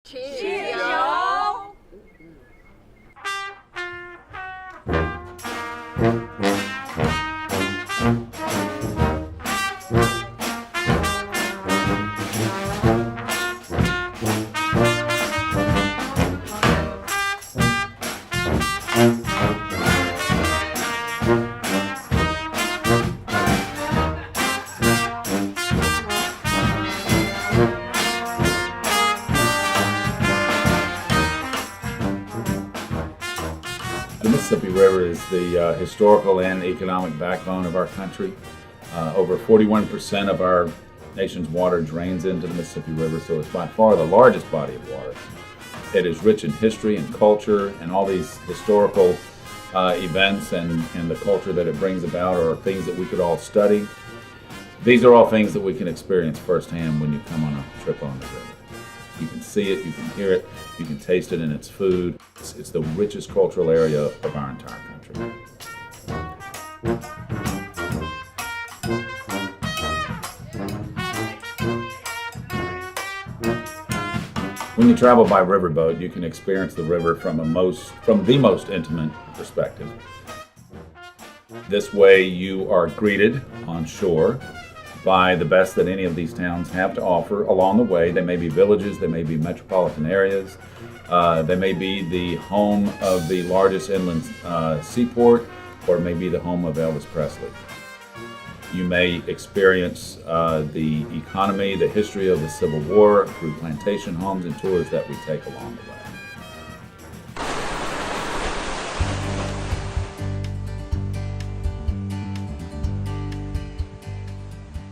Cheerio! The Mississippi River is the historical and economic backbone of our country. Over 41% of our nation's water drains into the Mississippi River, so it's by far the largest body of water. It is rich in history and culture, and all these historical events and the culture that it brings about are things that we could all study. These are all things that we can experience firsthand when you come on a trip on the river. You can see it, you can hear it, you can taste it in its food. It's the richest cultural area of our entire country. When you travel by riverboat, you can experience the river from the most intimate perspective. This way you are greeted on shore by the best that any of these towns have to offer along the way. They may be villages, they may be metropolitan areas, they may be the home of the largest inland seaport, or it may be the home of Elvis Presley. You may experience the economy, the history of the Civil War through plantation homes and tours that we take along the way.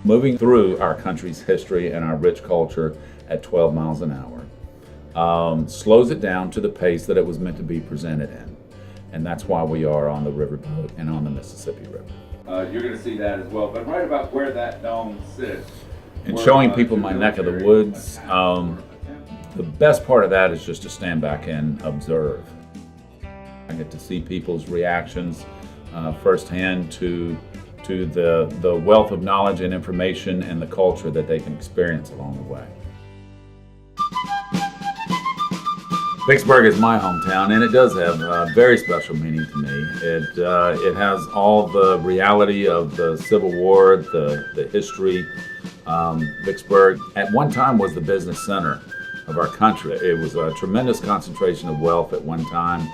Moving through our country's history and our rich culture at 12 miles an hour slows it down to the pace that it was meant to be presented in. And that's why we are on the riverboat and on the Mississippi River. You're going to see that as well, but right about where that dome sits. And showing people my neck of the woods, the best part of that is just to stand back and observe. I get to see people's reactions firsthand to the wealth of knowledge and information and the culture that they can experience along the way. Vicksburg is my hometown, and it does have a very special meaning to me. It has all the reality of the Civil War, the history. Vicksburg at one time was the business center of our country. It was a tremendous concentration of wealth at one time.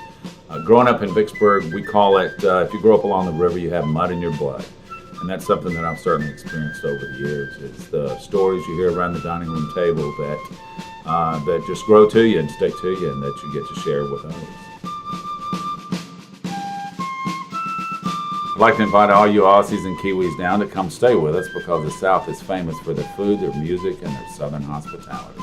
Growing up in Vicksburg, we call it, if you grow up along the river, you have mud in your blood. And that's something that I've certainly experienced over the years. It's the stories you hear around the dining room table that just grow to you and stick to you, and that you get to share with others. I'd like to invite all you Aussies and Kiwis down to come stay with us, because the South is famous for their food, their music, and their Southern hospitality.